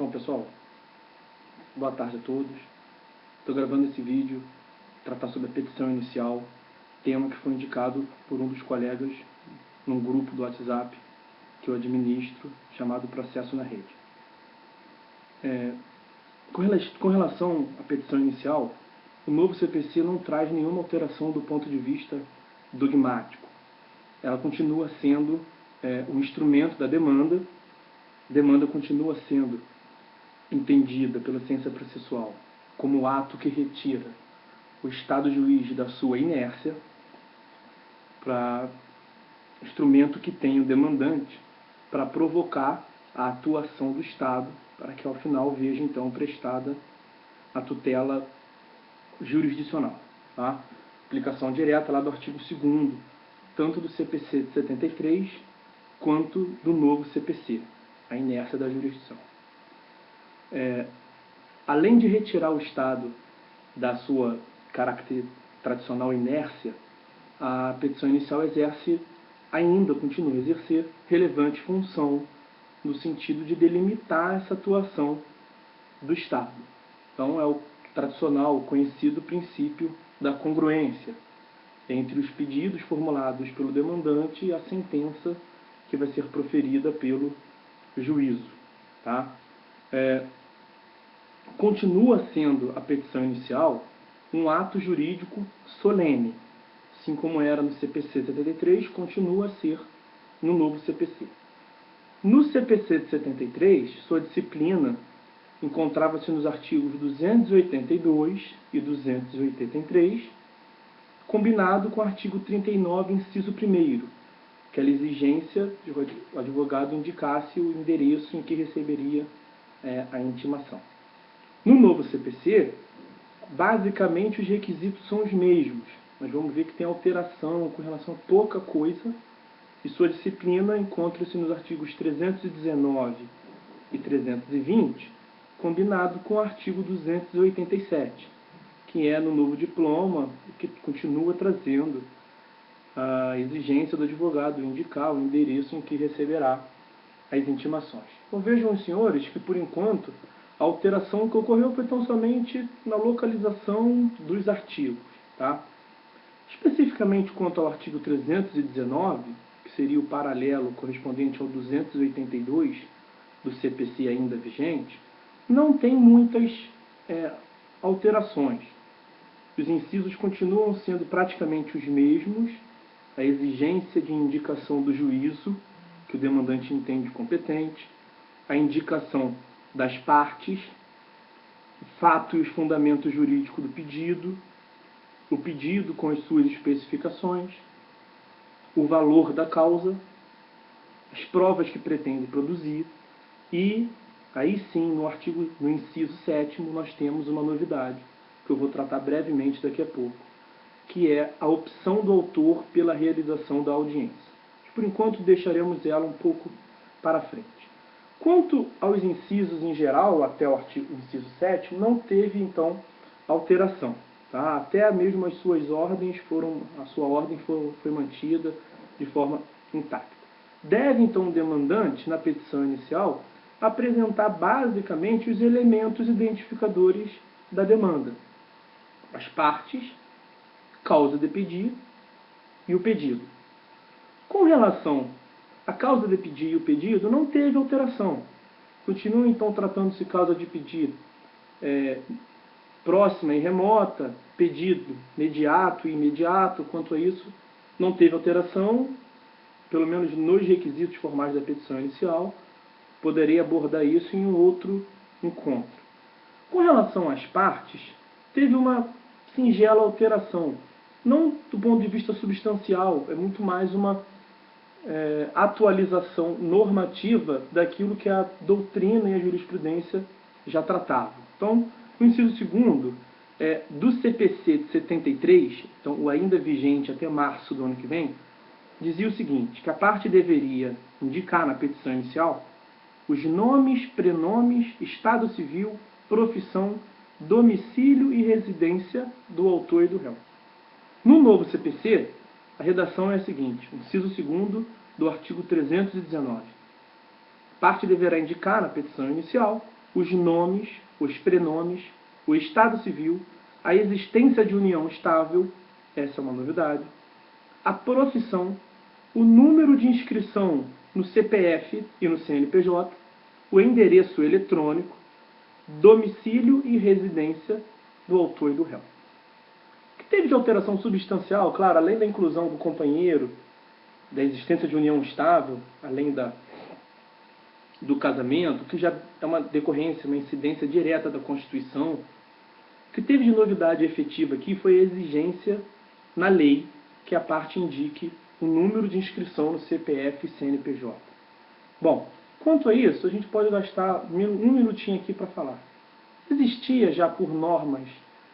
Então, pessoal, boa tarde a todos. Estou gravando esse vídeo para tratar sobre a petição inicial, tema que foi indicado por um dos colegas num grupo do WhatsApp que eu administro, chamado Processo na Rede. Com relação à petição inicial, o novo CPC não traz nenhuma alteração do ponto de vista dogmático. Ela continua sendo o instrumento da demanda. A demanda continua sendo entendida pela ciência processual como o ato que retira o Estado juiz da sua inércia para instrumento que tem o demandante para provocar a atuação do Estado, para que ao final veja então prestada a tutela jurisdicional. Tá? Aplicação direta lá do artigo 2º, tanto do CPC de 73 quanto do novo CPC, a inércia da jurisdição. Além de retirar o Estado da sua caráter tradicional inércia, a petição inicial continua a exercer relevante função no sentido de delimitar essa atuação do Estado. Então é o tradicional, o conhecido princípio da congruência entre os pedidos formulados pelo demandante e a sentença que vai ser proferida pelo juízo. Tá? Continua sendo a petição inicial um ato jurídico solene, assim como era no CPC 73, continua a ser no novo CPC. No CPC de 73, sua disciplina encontrava-se nos artigos 282 e 283, combinado com o artigo 39, inciso 1º, aquela exigência de o advogado indicasse o endereço em que receberia a intimação. No novo CPC, basicamente os requisitos são os mesmos. Nós vamos ver que tem alteração com relação a pouca coisa, e sua disciplina encontra-se nos artigos 319 e 320, combinado com o artigo 287, que é no novo diploma, que continua trazendo a exigência do advogado indicar o endereço em que receberá as intimações. Então vejam os senhores que, por enquanto, a alteração que ocorreu foi tão somente na localização dos artigos. Tá? Especificamente quanto ao artigo 319, que seria o paralelo correspondente ao 282 do CPC ainda vigente, não tem muitas alterações. Os incisos continuam sendo praticamente os mesmos, a exigência de indicação do juízo, que o demandante entende competente, a indicação das partes, o fato e os fundamentos jurídicos do pedido, o pedido com as suas especificações, o valor da causa, as provas que pretende produzir e, aí sim, no inciso 7º, nós temos uma novidade, que eu vou tratar brevemente daqui a pouco, que é a opção do autor pela realização da audiência. Por enquanto, deixaremos ela um pouco para frente. Quanto aos incisos em geral, até o inciso 7º, não teve, então, alteração. Tá? Até mesmo as suas ordens a sua ordem foi mantida de forma intacta. Deve, então, o demandante, na petição inicial, apresentar basicamente os elementos identificadores da demanda. As partes, causa de pedir e o pedido. Com relação à causa de pedir e o pedido, não teve alteração. Continua, então, tratando-se causa de pedir próxima e remota, pedido imediato e imediato. Quanto a isso, não teve alteração, pelo menos nos requisitos formais da petição inicial. Poderia abordar isso em um outro encontro. Com relação às partes, teve uma singela alteração. Não do ponto de vista substancial, é muito mais uma atualização normativa daquilo que a doutrina e a jurisprudência já tratavam. Então, o inciso 2º do CPC de 73, então o ainda vigente até março do ano que vem, dizia o seguinte, que a parte deveria indicar na petição inicial os nomes, prenomes, estado civil, profissão, domicílio e residência do autor e do réu. No novo CPC, a redação é a seguinte, inciso 2º do artigo 319. A parte deverá indicar na petição inicial os nomes, os prenomes, o estado civil, a existência de união estável, essa é uma novidade, a profissão, o número de inscrição no CPF e no CNPJ, o endereço eletrônico, domicílio e residência do autor e do réu. O que teve de alteração substancial, claro, além da inclusão do companheiro, da existência de união estável, além do casamento, que já é uma decorrência, uma incidência direta da Constituição. O que teve de novidade efetiva aqui foi a exigência na lei que a parte indique o número de inscrição no CPF e CNPJ. Bom, quanto a isso, a gente pode gastar um minutinho aqui para falar. Existia já por normas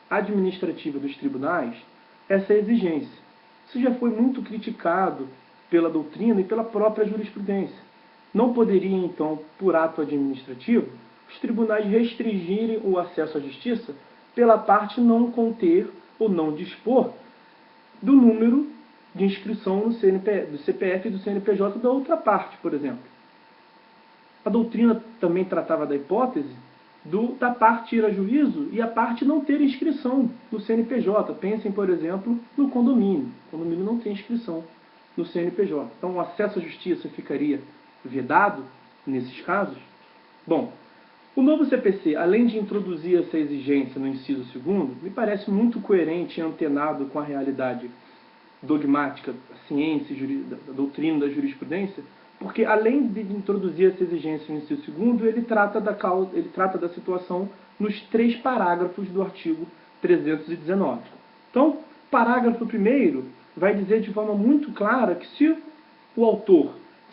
administrativas dos tribunais essa exigência. Isso já foi muito criticado pela doutrina e pela própria jurisprudência. Não poderia, então, por ato administrativo, os tribunais restringirem o acesso à justiça pela parte não conter ou não dispor do número de inscrição no do CPF e do CNPJ da outra parte, por exemplo. A doutrina também tratava da hipótese da parte ir a juízo e a parte não ter inscrição no CNPJ. Pensem, por exemplo, no condomínio. O condomínio não tem inscrição no CNPJ. Então, o acesso à justiça ficaria vedado nesses casos? Bom, o novo CPC, além de introduzir essa exigência no inciso 2º, me parece muito coerente e antenado com a realidade dogmática, da ciência, da doutrina, da jurisprudência, porque além de introduzir essa exigência no inciso 2º, ele trata da situação nos 3 parágrafos do artigo 319. Então, parágrafo 1º vai dizer de forma muito clara que se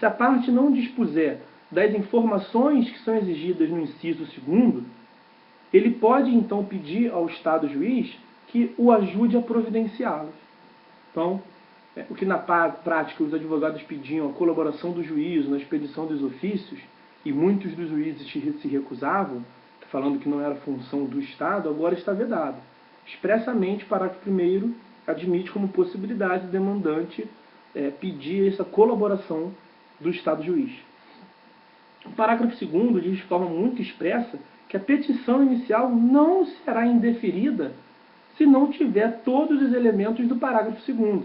a parte não dispuser das informações que são exigidas no inciso 2º, ele pode então pedir ao Estado juiz que o ajude a providenciá-las. Então, o que na prática os advogados pediam a colaboração do juízo na expedição dos ofícios, e muitos dos juízes se recusavam, falando que não era função do Estado, agora está vedado. Expressamente, parágrafo 1º admite como possibilidade o demandante pedir essa colaboração do Estado juiz. O parágrafo 2º diz de forma muito expressa que a petição inicial não será indeferida se não tiver todos os elementos do parágrafo 2º.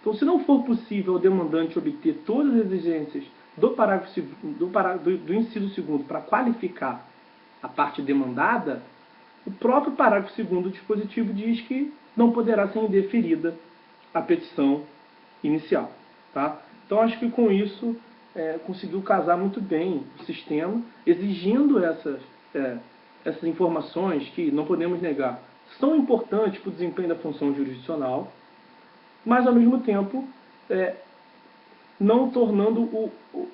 Então, se não for possível ao demandante obter todas as exigências do inciso 2º para qualificar a parte demandada, o próprio parágrafo 2º do dispositivo diz que não poderá ser indeferida a petição inicial. Tá? Então, acho que com isso conseguiu casar muito bem o sistema, exigindo essas informações que, não podemos negar, são importantes para o desempenho da função jurisdicional, mas, ao mesmo tempo, não tornando o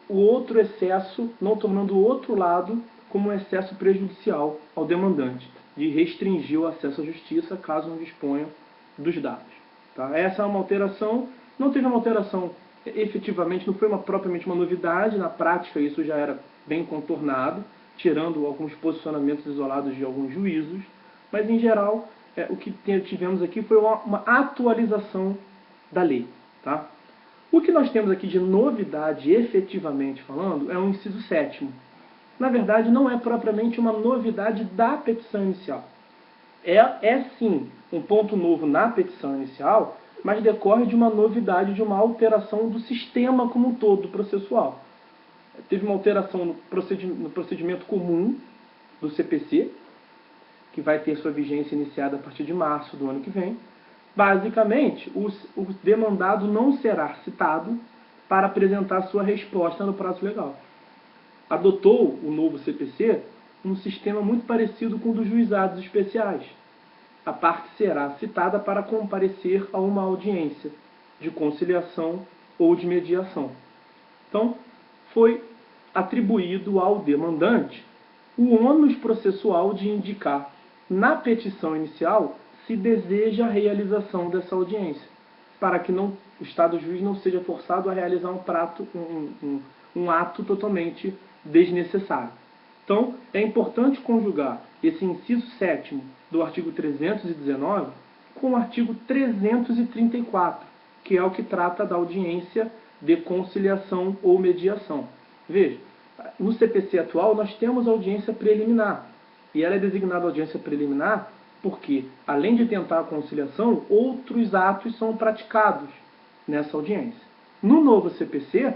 outro excesso, não tornando o outro lado como um excesso prejudicial ao demandante, de restringir o acesso à justiça caso não disponha dos dados. Tá? Essa é uma alteração, não teve uma alteração efetivamente, não foi propriamente uma novidade, na prática isso já era bem contornado, tirando alguns posicionamentos isolados de alguns juízos, mas, em geral, o que tivemos aqui foi uma atualização da lei. Tá? O que nós temos aqui de novidade, efetivamente falando, é o inciso 7º. Na verdade, não é propriamente uma novidade da petição inicial. É sim um ponto novo na petição inicial, mas decorre de uma novidade, de uma alteração do sistema como um todo processual. Teve uma alteração no procedimento comum do CPC, que vai ter sua vigência iniciada a partir de março do ano que vem. Basicamente, o demandado não será citado para apresentar sua resposta no prazo legal. Adotou o novo CPC um sistema muito parecido com o dos juizados especiais. A parte será citada para comparecer a uma audiência de conciliação ou de mediação. Então, foi atribuído ao demandante o ônus processual de indicar na petição inicial se deseja a realização dessa audiência, para que o Estado juiz não seja forçado a realizar um ato totalmente desnecessário. Então, é importante conjugar esse inciso 7º do artigo 319 com o artigo 334, que é o que trata da audiência de conciliação ou mediação. Veja, no CPC atual, nós temos audiência preliminar. E ela é designada audiência preliminar porque, além de tentar a conciliação, outros atos são praticados nessa audiência. No novo CPC,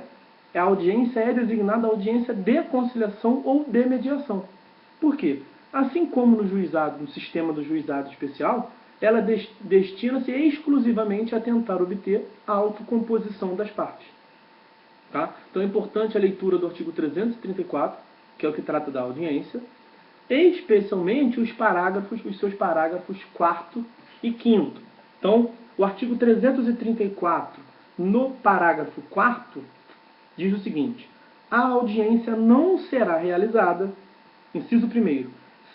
a audiência é designada audiência de conciliação ou de mediação. Por quê? Assim como no juizado, no sistema do juizado especial, ela destina-se exclusivamente a tentar obter a autocomposição das partes. Tá? Então é importante a leitura do artigo 334, que é o que trata da audiência, especialmente os seus parágrafos 4º e 5º. Então, o artigo 334, no parágrafo 4º, diz o seguinte: a audiência não será realizada, inciso 1º,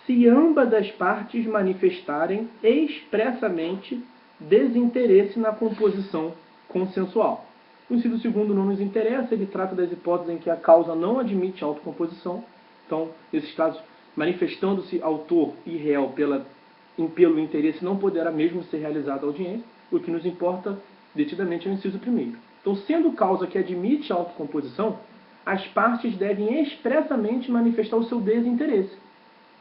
se ambas as partes manifestarem expressamente desinteresse na composição consensual. O inciso 2º não nos interessa, ele trata das hipóteses em que a causa não admite autocomposição. Então, nesses casos, manifestando-se autor e réu pelo interesse, não poderá mesmo ser realizada a audiência. O que nos importa detidamente é o inciso 1º. Então, sendo causa que admite a autocomposição, as partes devem expressamente manifestar o seu desinteresse.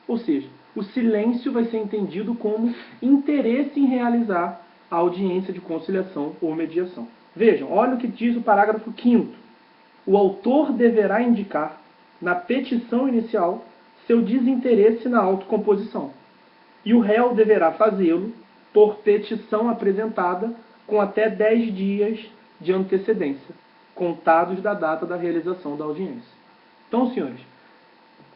Ou seja, o silêncio vai ser entendido como interesse em realizar a audiência de conciliação ou mediação. Vejam, olha o que diz o parágrafo 5º. O autor deverá indicar, na petição inicial, seu desinteresse na autocomposição. E o réu deverá fazê-lo por petição apresentada com até 10 dias de antecedência, contados da data da realização da audiência. Então, senhores,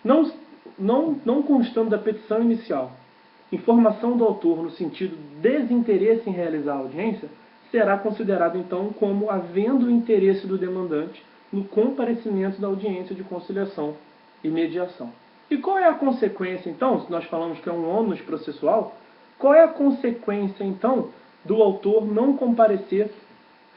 não constando da petição inicial informação do autor no sentido de desinteresse em realizar a audiência, será considerado, então, como havendo interesse do demandante no comparecimento da audiência de conciliação e mediação. E qual é a consequência, então, se nós falamos que é um ônus processual, qual é a consequência, então, do autor não comparecer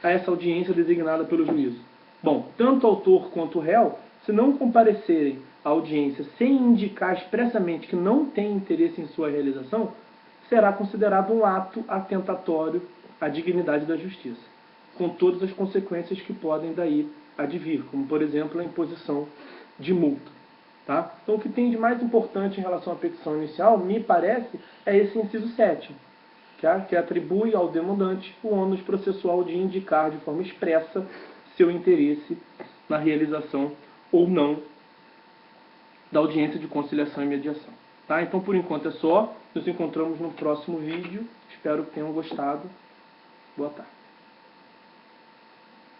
a essa audiência designada pelo juízo? Bom, tanto o autor quanto o réu, se não comparecerem à audiência sem indicar expressamente que não tem interesse em sua realização, será considerado um ato atentatório à dignidade da justiça, com todas as consequências que podem daí advir, como, por exemplo, a imposição de multa. Tá? Então, o que tem de mais importante em relação à petição inicial, me parece, é esse inciso 7º, que atribui ao demandante o ônus processual de indicar de forma expressa seu interesse na realização ou não da audiência de conciliação e mediação. Tá? Então, por enquanto é só. Nos encontramos no próximo vídeo. Espero que tenham gostado. Boa tarde.